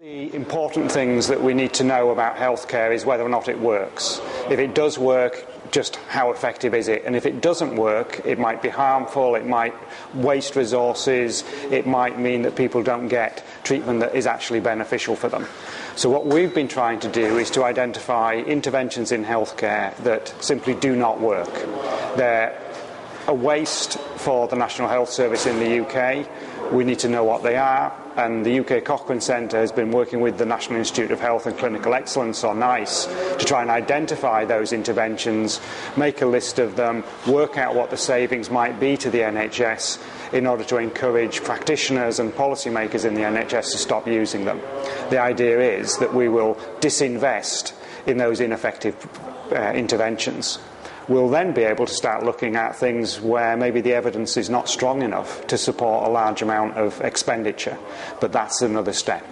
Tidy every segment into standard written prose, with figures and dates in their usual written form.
The important things that we need to know about healthcare is whether or not it works. If it does work, just how effective is it? And if it doesn't work, it might be harmful, it might waste resources, it might mean that people don't get treatment that is actually beneficial for them. So what we've been trying to do is to identify interventions in healthcare that simply do not work. They're a waste for the National Health Service in the UK. We need to know what they are, and the UK Cochrane Centre has been working with the National Institute of Health and Clinical Excellence, or NICE, to try and identify those interventions, make a list of them, work out what the savings might be to the NHS in order to encourage practitioners and policymakers in the NHS to stop using them. The idea is that we will disinvest in those ineffective interventions. We'll then be able to start looking at things where maybe the evidence is not strong enough to support a large amount of expenditure, but that's another step.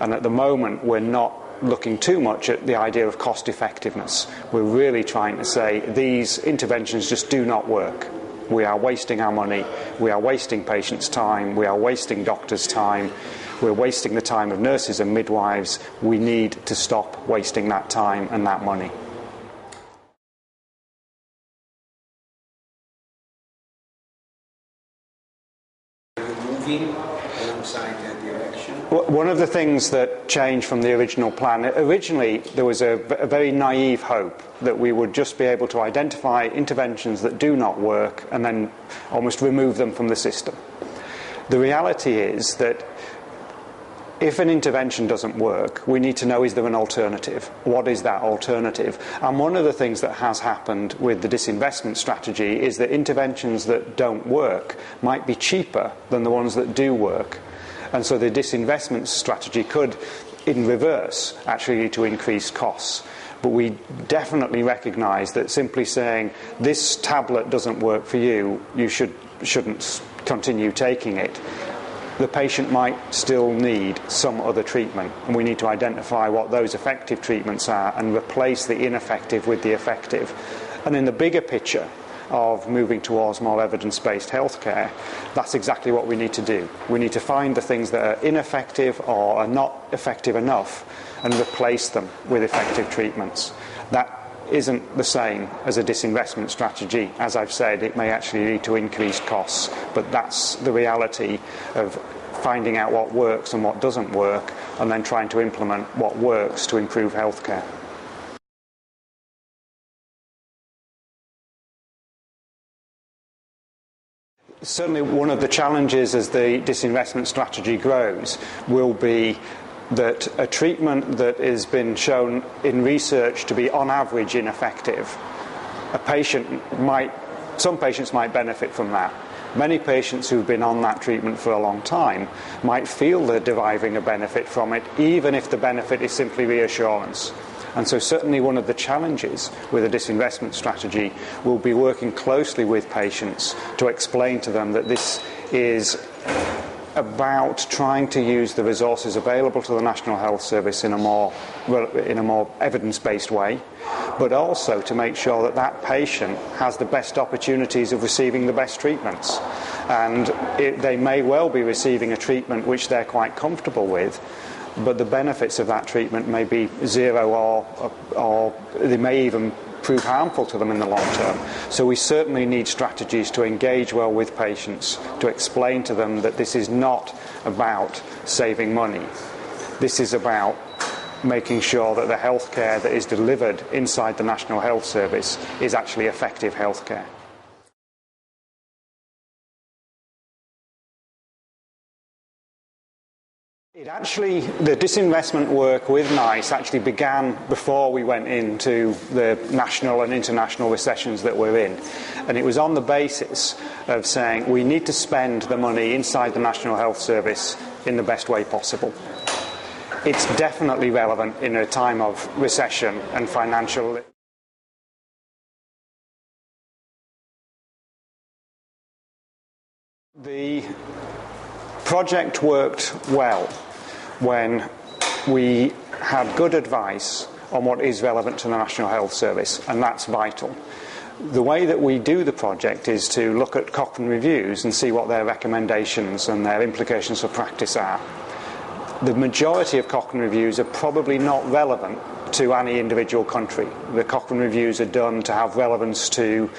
And at the moment we're not looking too much at the idea of cost effectiveness. We're really trying to say these interventions just do not work. We are wasting our money, we are wasting patients' time, we are wasting doctors' time, we're wasting the time of nurses and midwives. We need to stop wasting that time and that money. Alongside that direction? One of the things that changed from the original plan, originally there was a very naive hope that we would just be able to identify interventions that do not work and then almost remove them from the system. The reality is that if an intervention doesn't work, we need to know, is there an alternative? What is that alternative? And one of the things that has happened with the disinvestment strategy is that interventions that don't work might be cheaper than the ones that do work. And so the disinvestment strategy could, in reverse, actually lead to increased costs. But we definitely recognise that simply saying, this tablet doesn't work for you, you shouldn't continue taking it. The patient might still need some other treatment, and we need to identify what those effective treatments are and replace the ineffective with the effective. And in the bigger picture of moving towards more evidence-based healthcare, that's exactly what we need to do. We need to find the things that are ineffective or are not effective enough and replace them with effective treatments. That isn't the same as a disinvestment strategy. As I've said, it may actually lead to increased costs, but that's the reality of finding out what works and what doesn't work, and then trying to implement what works to improve healthcare. Certainly one of the challenges as the disinvestment strategy grows will be that a treatment that has been shown in research to be on average ineffective, some patients might benefit from that. Many patients who've been on that treatment for a long time might feel they're deriving a benefit from it, even if the benefit is simply reassurance. And so certainly one of the challenges with a disinvestment strategy will be working closely with patients to explain to them that this is about trying to use the resources available to the National Health Service in a more evidence-based way, but also to make sure that that patient has the best opportunities of receiving the best treatments. And they may well be receiving a treatment which they're quite comfortable with, but the benefits of that treatment may be zero, or they may even prove harmful to them in the long term. So we certainly need strategies to engage well with patients, to explain to them that this is not about saving money. This is about making sure that the healthcare that is delivered inside the National Health Service is actually effective healthcare. The disinvestment work with NICE actually began before we went into the national and international recessions that we're in. And it was on the basis of saying we need to spend the money inside the National Health Service in the best way possible. It's definitely relevant in a time of recession and financial. The project worked well when we had good advice on what is relevant to the National Health Service, and that's vital. The way that we do the project is to look at Cochrane reviews and see what their recommendations and their implications for practice are. the majority of Cochrane reviews are probably not relevant to any individual country. The Cochrane reviews are done to have relevance to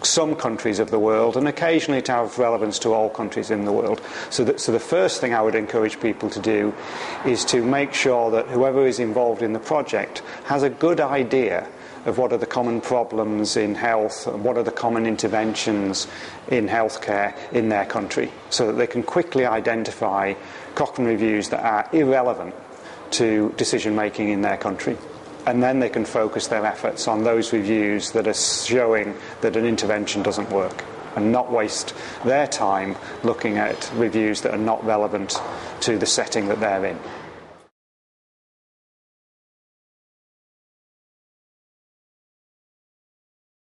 some countries of the world and occasionally to have relevance to all countries in the world. So the first thing I would encourage people to do is to make sure that whoever is involved in the project has a good idea of what are the common problems in health and what are the common interventions in healthcare in their country, so that they can quickly identify Cochrane reviews that are irrelevant to decision making in their country. And then they can focus their efforts on those reviews that are showing that an intervention doesn't work, and not waste their time looking at reviews that are not relevant to the setting that they're in.